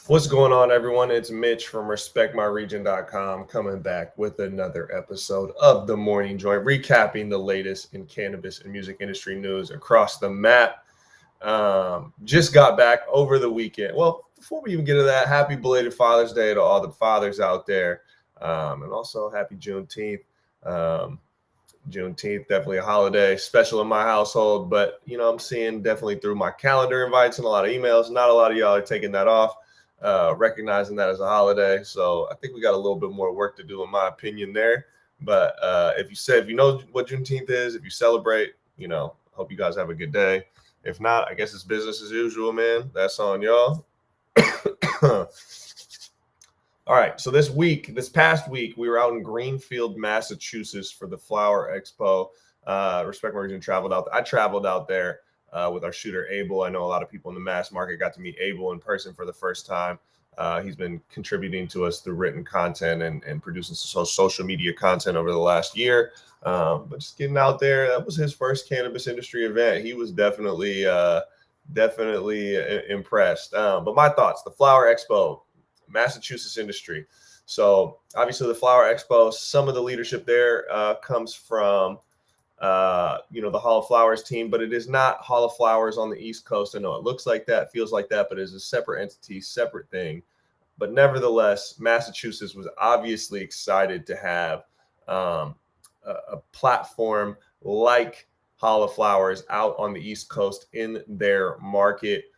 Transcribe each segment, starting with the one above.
What's going on, everyone? It's Mitch from RespectMyRegion.com coming back with another episode of The Morning Joint, recapping the latest in cannabis and music industry news across the map. Just got back over the weekend. Well, before we even get to that, happy belated Father's Day to all the fathers out there, and also happy Juneteenth. Juneteenth, definitely a holiday, special in my household, but I'm seeing definitely through my calendar invites and a lot of emails, not a lot of y'all are taking that off, recognizing that as a holiday. So I think we got a little bit more work to do, in my opinion, there. But if you know what Juneteenth is, if you celebrate, hope you guys have a good day. If not, I guess it's business as usual, man. That's on y'all. All right, so this past week, we were out in Greenfield, Massachusetts for the Flower Expo. Respect My Region traveled out. I traveled out there with our shooter, Oble. I know a lot of people in the mass market got to meet Oble in person for the first time. He's been contributing to us through written content and producing some social media content over the last year. But just getting out there, that was his first cannabis industry event. He was definitely impressed. But my thoughts, the Flower Expo, Massachusetts industry. So obviously the Flower Expo, some of the leadership there comes from, the Hall of Flowers team, but it is not Hall of Flowers on the East Coast. I know it looks like that, feels like that, but it is a separate entity, separate thing. But nevertheless, Massachusetts was obviously excited to have a platform like Hall of Flowers out on the East Coast in their market.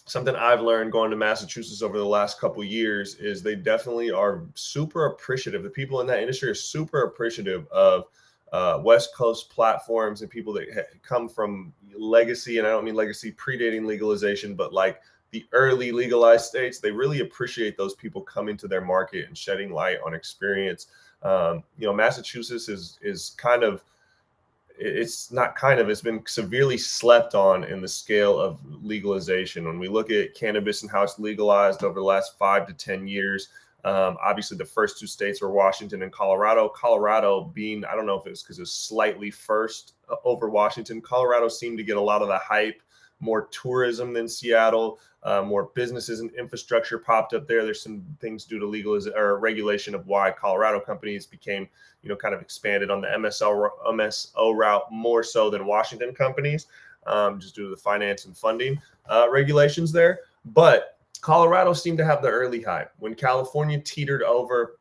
Something I've learned going to Massachusetts over the last couple of years is they definitely are super appreciative. The people in that industry are super appreciative of West Coast platforms and people that come from legacy, and I don't mean legacy predating legalization, but like the early legalized states. They really appreciate those people coming to their market and shedding light on experience. Massachusetts is kind of, it's been severely slept on in the scale of legalization. When we look at cannabis and how it's legalized over the last 5 to 10 years, obviously the first two states were Washington and Colorado. Colorado being, I don't know if it's because it's slightly first over Washington. Colorado seemed to get a lot of the hype, more tourism than Seattle, more businesses and infrastructure popped up there. There's some things due to legalization or regulation of why Colorado companies became, kind of expanded on the MSO route more so than Washington companies, just due to the finance and funding regulations there. But Colorado seemed to have the early hype. When California teetered over,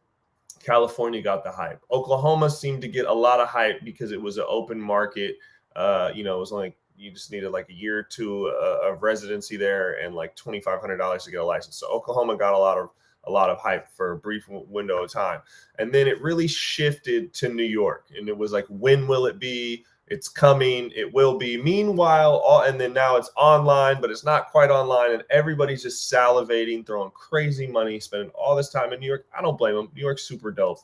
California got the hype. Oklahoma seemed to get a lot of hype because it was an open market. It was only, you just needed like a year or two of residency there and like $2,500 to get a license. So Oklahoma got a lot of hype for a brief window of time. And then it really shifted to New York. And it was like, when will it be? It's coming. It will be. Meanwhile, and then now it's online, but it's not quite online. And everybody's just salivating, throwing crazy money, spending all this time in New York. I don't blame them. New York's super dope.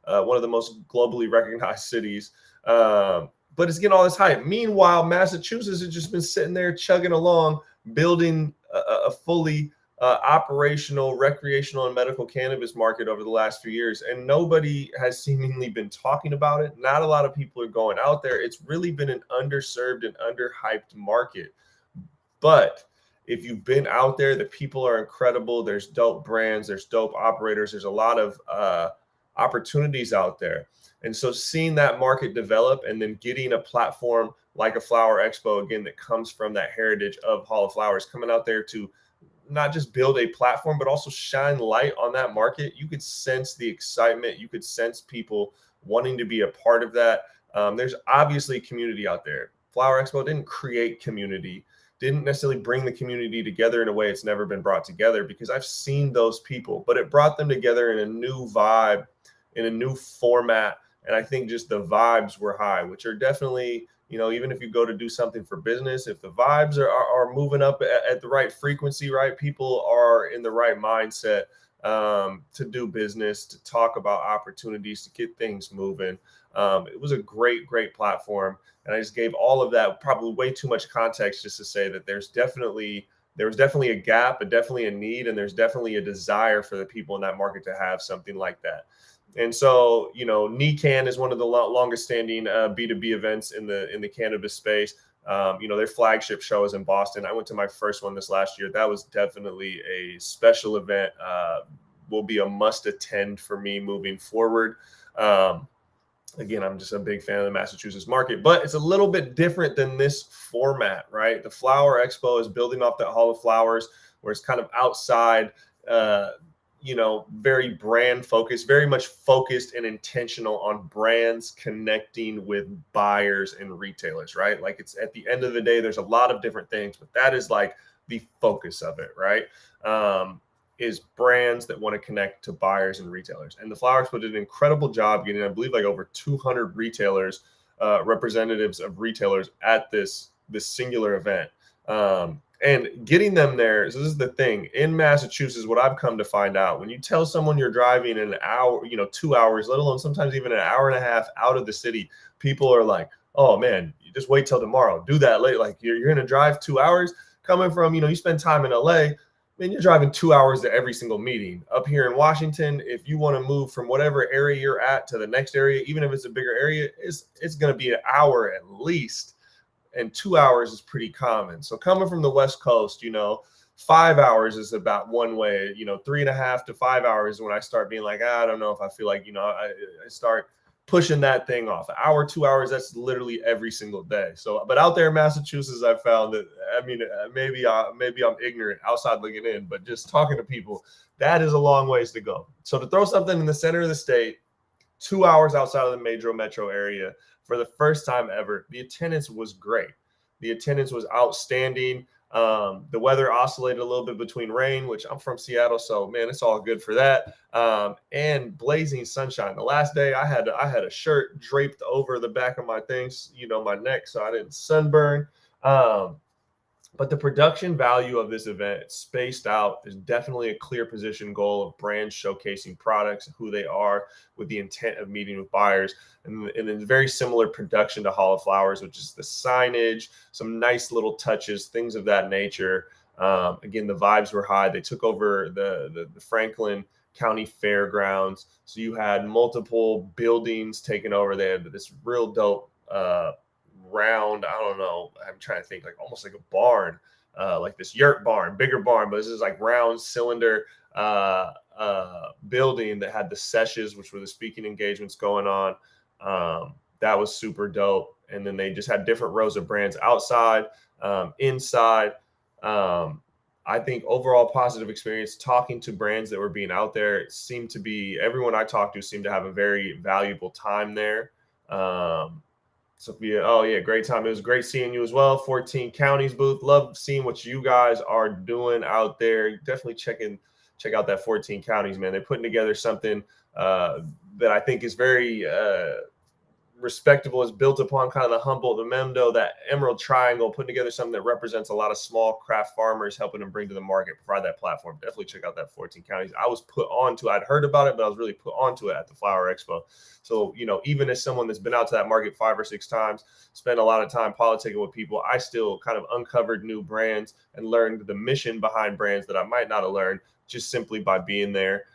One of the most globally recognized cities. But it's getting all this hype. Meanwhile, Massachusetts has just been sitting there chugging along, building a fully operational, recreational, and medical cannabis market over the last few years. And nobody has seemingly been talking about it. Not a lot of people are going out there. It's really been an underserved and underhyped market. But if you've been out there, the people are incredible. There's dope brands. There's dope operators. There's a lot of opportunities out there. And so seeing that market develop and then getting a platform like a Flower Expo, again, that comes from that heritage of Hall of Flowers, coming out there to not just build a platform, but also shine light on that market. You could sense the excitement. You could sense people wanting to be a part of that. There's obviously a community out there. Flower Expo didn't create community, didn't necessarily bring the community together in a way it's never been brought together, because I've seen those people, but it brought them together in a new vibe, in a new format. And I think just the vibes were high, which are definitely, even if you go to do something for business, if the vibes are moving up at the right frequency, right, people are in the right mindset to do business, to talk about opportunities, to get things moving. It was a great, great platform. And I just gave all of that, probably way too much context, just to say that there was definitely a gap, but definitely a need, and there's definitely a desire for the people in that market to have something like that. And so, NECAN is one of the longest standing B2B events in the cannabis space. Their flagship show is in Boston. I went to my first one this last year. That was definitely a special event. Will be a must attend for me moving forward. Again, I'm just a big fan of the Massachusetts market, but it's a little bit different than this format, right? The Flower Expo is building off that Hall of Flowers, where it's kind of outside, very brand focused, very much focused and intentional on brands connecting with buyers and retailers, right? Like, it's at the end of the day, there's a lot of different things, but that is like the focus of it, right? Is brands that want to connect to buyers and retailers. And the Flower Expo did an incredible job getting, I believe, like over 200 retailers, representatives of retailers at this singular event. And getting them there, so this is the thing, in Massachusetts, what I've come to find out, when you tell someone you're driving an hour, 2 hours, let alone sometimes even an hour and a half out of the city, people are like, oh man, you just wait till tomorrow, do that late. Like, you're going to drive 2 hours coming from, you spend time in LA, man, you're driving 2 hours to every single meeting. Up here in Washington, if you want to move from whatever area you're at to the next area, even if it's a bigger area, it's going to be an hour at least. And 2 hours is pretty common. So coming from the West Coast, 5 hours is about one way, 3.5 to 5 hours when I start being like, I don't know if I feel like, I start pushing that thing off. An hour, 2 hours, that's literally every single day. So, but out there in Massachusetts, I found that, maybe I'm ignorant outside looking in, but just talking to people, that is a long ways to go. So to throw something in the center of the state, 2 hours outside of the major metro area for the first time ever, the attendance was great. The attendance was outstanding. The weather oscillated a little bit between rain, which I'm from Seattle, so man, it's all good for that. And blazing sunshine. The last day I had a shirt draped over the back of my things, my neck, so I didn't sunburn. But the production value of this event spaced out. There's definitely a clear position goal of brands showcasing products, who they are, with the intent of meeting with buyers. And then very similar production to Hall of Flowers, which is the signage, some nice little touches, things of that nature. Again, the vibes were high. They took over the Franklin County Fairgrounds. So you had multiple buildings taken over. They had this real dope round, I don't know, I'm trying to think, like almost like a barn, like this yurt barn, bigger barn, but this is like round cylinder building that had the sessions, which were the speaking engagements going on. That was super dope. And then they just had different rows of brands outside, inside. I think overall positive experience talking to brands that were being out there. It seemed to be, everyone I talked to seemed to have a very valuable time there. Sophia, oh yeah, great time. It was great seeing you as well. 14 counties booth. Love seeing what you guys are doing out there. Definitely check out that 14 counties, man. They're putting together something that I think is very respectable. Is built upon kind of the Humboldt, the Mendo, that Emerald Triangle, putting together something that represents a lot of small craft farmers, helping them bring to the market, provide that platform. Definitely check out that 14 counties. I was put onto, I'd heard about it, but I was really put onto it at the Flower Expo. So, even as someone that's been out to that market 5 or 6 times, spent a lot of time politicking with people, I still kind of uncovered new brands and learned the mission behind brands that I might not have learned just simply by being there.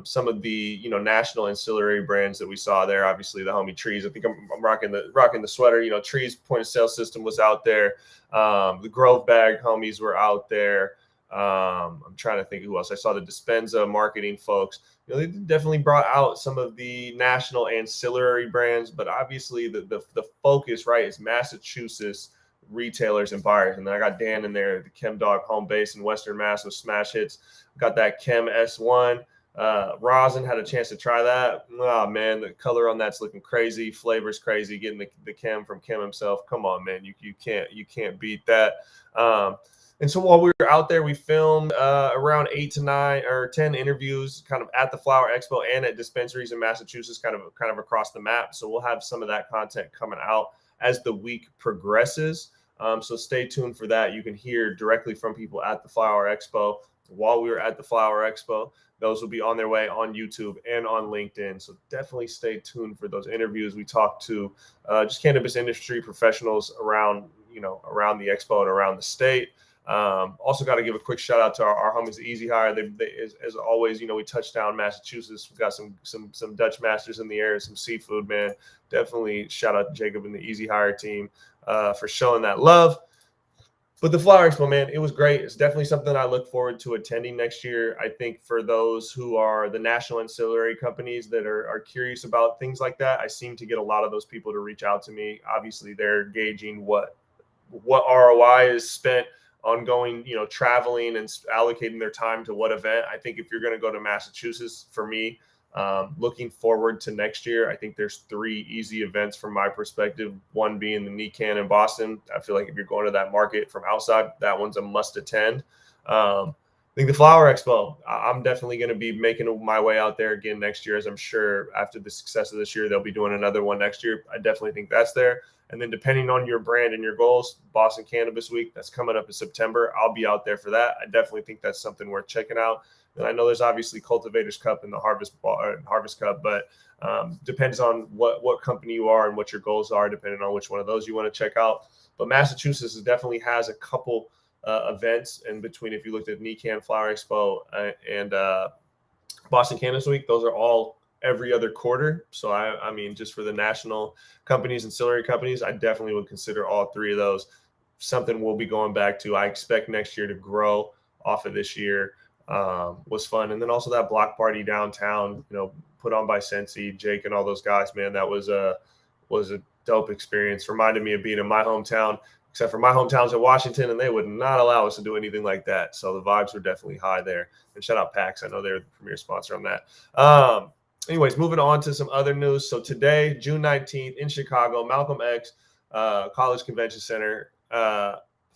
Some of the national ancillary brands that we saw there, obviously the homie Trees. I think I'm rocking the sweater. Trees point of sale system was out there. The Grove Bag homies were out there. I'm trying to think who else. I saw the Dispenza marketing folks. They definitely brought out some of the national ancillary brands, but obviously the focus, right, is Massachusetts retailers and buyers. And then I got Dan in there, the Chem Dog home base in Western Mass with smash hits. Got that Chem S1. Rosin, had a chance to try that. Oh man, the color on that's looking crazy. Flavor's crazy. Getting the Chem from Chem himself. Come on, man, you can't beat that. And so while we were out there, we filmed around 8 to 9 or 10 interviews, kind of at the Flower Expo and at dispensaries in Massachusetts, kind of across the map. So we'll have some of that content coming out as the week progresses. So stay tuned for that. You can hear directly from people at the Flower Expo while we were at the Flower Expo. Those will be on their way on YouTube and on LinkedIn. So definitely stay tuned for those interviews. We talked to just cannabis industry professionals around the expo and around the state. Also got to give a quick shout out to our homies at Easy Hire. They as always, we touched down Massachusetts. We've got some Dutch masters in the air, some seafood, man. Definitely shout out to Jacob and the Easy Hire team for showing that love. But the Flower Expo, man, it was great. It's definitely something I look forward to attending next year. I think for those who are the national ancillary companies that are curious about things like that, I seem to get a lot of those people to reach out to me. Obviously, they're gauging what ROI is spent on going, traveling and allocating their time to what event. I think if you're going to go to Massachusetts, for me, looking forward to next year, I think there's 3 easy events from my perspective. One being the NECAN in Boston. I feel like if you're going to that market from outside, that one's a must attend. I think the Flower Expo, I'm definitely going to be making my way out there again next year, as I'm sure after the success of this year, they'll be doing another one next year. I definitely think that's there. And then depending on your brand and your goals, Boston Cannabis Week, that's coming up in September. I'll be out there for that. I definitely think that's something worth checking out. And I know there's obviously Cultivators Cup and the Harvest Cup, but depends on what company you are and what your goals are, depending on which one of those you want to check out. But Massachusetts definitely has a couple events in between. If you looked at NECAN, Flower Expo, and Boston Cannabis Week, those are all every other quarter. So I mean, just for the national companies, ancillary companies, I definitely would consider all 3 of those something we'll be going back to. I expect next year to grow off of this year. Was fun. And then also that block party downtown, put on by Sensi, Jake, and all those guys, man, that was a dope experience. Reminded me of being in my hometown, except for my hometown's in Washington, and they would not allow us to do anything like that. So the vibes were definitely high there. And shout out PAX. I know they're the premier sponsor on that. Anyways, moving on to some other news. So today, June 19th in Chicago, Malcolm X College Convention Center,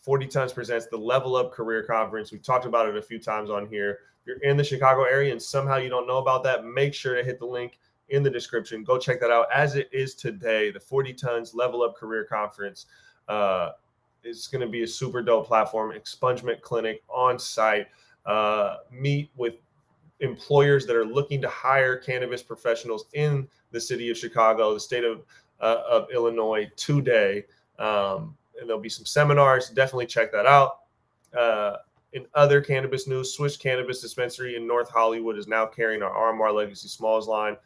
40 Tons presents the Level Up Career Conference. We've talked about it a few times on here. If you're in the Chicago area and somehow you don't know about that, make sure to hit the link in the description. Go check that out. As it is today, the 40 Tons Level Up Career Conference is going to be a super dope platform, expungement clinic on site, meet with employers that are looking to hire cannabis professionals in the city of Chicago, the state of Illinois today. And there'll be some seminars. Definitely check that out. In other cannabis news, Swish Cannabis Dispensary in North Hollywood is now carrying our RMR Legacy Smalls line.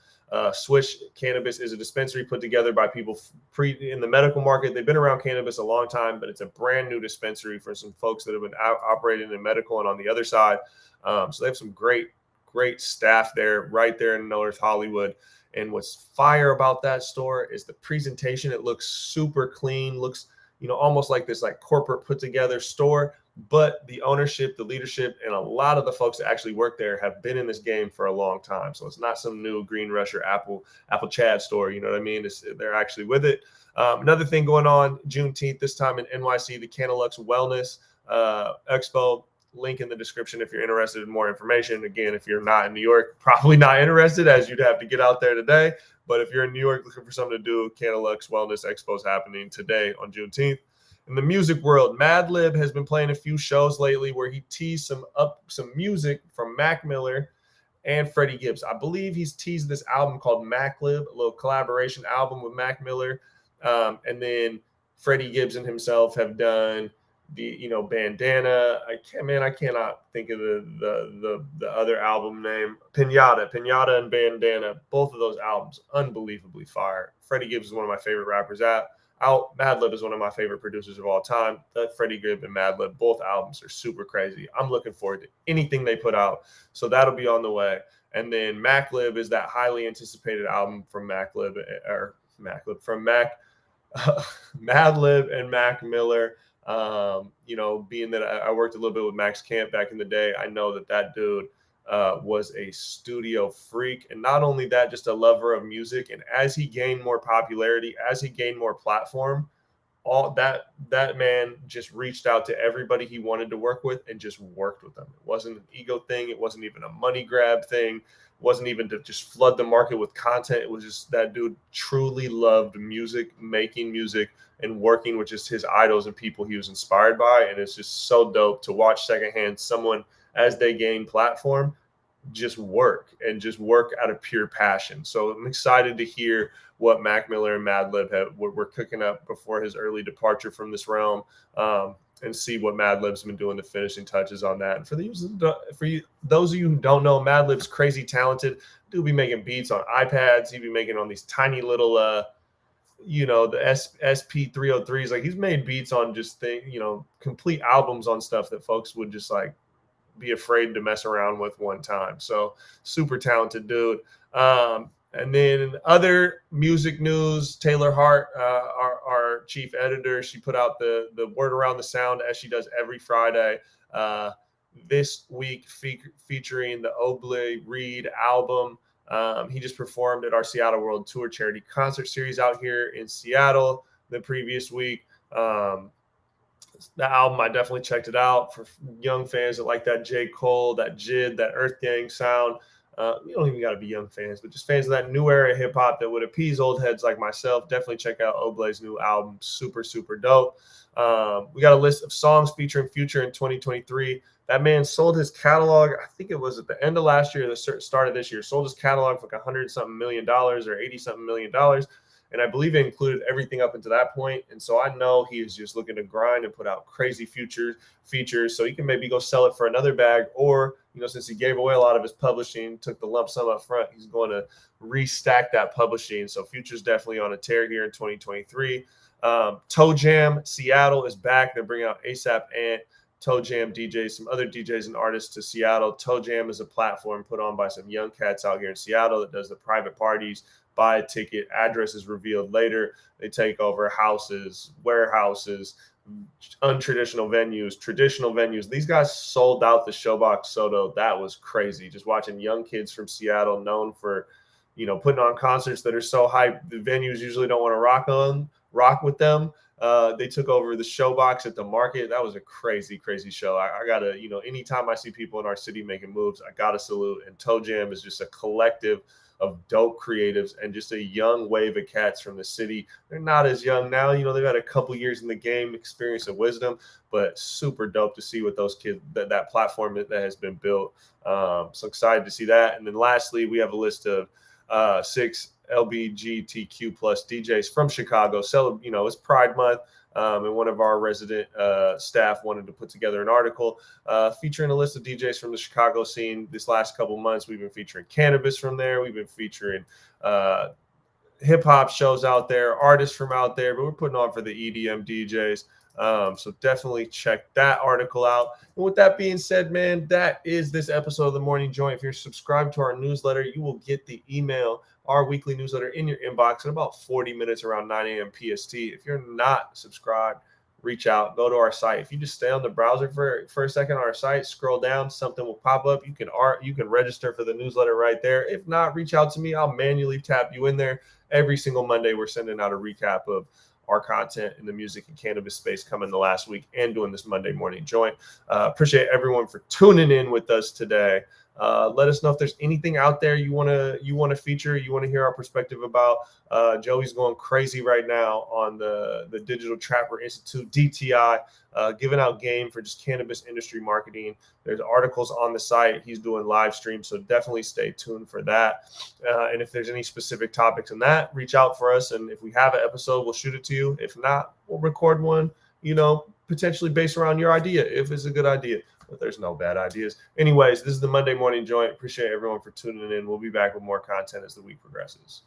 Swish Cannabis is a dispensary put together by people in the medical market. They've been around cannabis a long time, but it's a brand new dispensary for some folks that have been operating in medical and on the other side. So they have some great staff there, right there in North Hollywood. And what's fire about that store is the presentation. It looks super clean, looks, almost like this corporate put together store, but the ownership, the leadership, and a lot of the folks that actually work there have been in this game for a long time. So it's not some new Green Rush or Apple Chad store. You know what I mean? They're actually with it. Another thing going on Juneteenth, this time in NYC, the CannaLuxe Wellness Expo. Link in the description if you're interested in more information. Again, if you're not in New York, probably not interested, as you'd have to get out there today. But if you're in New York looking for something to do, CannaLuxe Wellness Expo is happening today on Juneteenth. In the music world, Madlib has been playing a few shows lately where he teased some music from Mac Miller and Freddie Gibbs. I believe he's teased this album called Madlib, a little collaboration album with Mac Miller. And then Freddie Gibbs and himself have done the Bandana. I cannot think of the other album name. Pinata and Bandana, both of those albums unbelievably fire. Freddie Gibbs is one of my favorite rappers out. Madlib is one of my favorite producers of all time. Freddie Gibbs and Madlib, both albums are super crazy. I'm looking forward to anything they put out, so that'll be on the way. And then Madlib is that highly anticipated album from Madlib and Mac Miller. Being that I worked a little bit with Max Camp back in the day, I know that dude was a studio freak. And not only that, just a lover of music. And as he gained more popularity, as he gained more platform, all that man just reached out to everybody he wanted to work with and just worked with them. It wasn't an ego thing. It wasn't even a money grab thing. It wasn't even to just flood the market with content. It was just that dude truly loved music, making music, and working with just his idols and people he was inspired by. And it's just so dope to watch secondhand someone, as they gain platform, just work out of pure passion. So I'm excited to hear what Mac Miller and Madlib were cooking up before his early departure from this realm. see what Madlib's been doing, the finishing touches on that. And those of you who don't know, Madlib's crazy talented. Dude be making beats on iPads. He be making on these tiny little, the SP303s. Like, he's made beats on just complete albums on stuff that folks would just like be afraid to mess around with one time. So super talented dude. And then other music news, Taylor Hart, our chief editor, she put out the word around the sound as she does every Friday. This week featuring the Oble Reed album. He just performed at our Seattle World Tour charity concert series out here in Seattle the previous week. The album, I definitely checked it out for young fans that like that J. Cole, that Jid, that Earth Gang sound. You don't even got to be young fans, but just fans of that new era hip hop that would appease old heads like myself. Definitely check out Oble's new album. Super, super dope. We got a list of songs featuring Future in 2023. That man sold his catalog, I think it was at the end of last year, the start of this year, sold his catalog for like $100-something million or $80-something million. And I believe it included everything up until that point. And so I know he is just looking to grind and put out crazy features so he can maybe go sell it for another bag. Or, since he gave away a lot of his publishing, took the lump sum up front, he's going to restack that publishing. So Future's definitely on a tear here in 2023. Toe Jam Seattle is back. They're bringing out ASAP Ant, Toe Jam DJs, some other DJs and artists to Seattle. Toe Jam is a platform put on by some young cats out here in Seattle that does the private parties. Buy a ticket, address is revealed later. They take over houses, warehouses, untraditional venues, traditional venues. These guys sold out the Showbox Soto. That was crazy. Just watching young kids from Seattle known for, putting on concerts that are so hype. The venues usually don't want to rock with them. They took over the Showbox at the market. That was a crazy, crazy show. I gotta, anytime I see people in our city making moves, I gotta salute. And Toe Jam is just a collective of dope creatives and just a young wave of cats from the city. They're not as young now. They've had a couple years in the game, experience and wisdom, but super dope to see what those kids, that platform that has been built. So excited to see that. And then lastly, we have a list of 6 LBGTQ plus DJs from Chicago. It's Pride Month. And one of our resident staff wanted to put together an article featuring a list of DJs from the Chicago scene. This last couple months, we've been featuring Cannabis from there. We've been featuring hip hop shows out there, artists from out there, but we're putting on for the EDM DJs. So definitely check that article out. And with that being said, man, that is this episode of The Morning Joint. If you're subscribed to our newsletter, you will get the email, our weekly newsletter, in your inbox in about 40 minutes around 9 a.m. PST. If you're not subscribed, reach out, go to our site. If you just stay on the browser for a second on our site, scroll down, something will pop up. You can register for the newsletter right there. If not, reach out to me. I'll manually tap you in there. Every single Monday, we're sending out a recap of our content in the music and cannabis space coming the last week and doing this Monday morning joint. Appreciate everyone for tuning in with us today. Let us know if there's anything out there you want to feature, you want to hear our perspective about. Joey's going crazy right now on the Digital Trapper Institute, DTI, giving out game for just cannabis industry marketing. There's articles on the site. He's doing live streams, so definitely stay tuned for that. And if there's any specific topics in that, reach out for us. And if we have an episode, we'll shoot it to you. If not, we'll record one, potentially based around your idea, if it's a good idea. But there's no bad ideas. Anyways, this is the Monday Morning Joint. Appreciate everyone for tuning in. We'll be back with more content as the week progresses.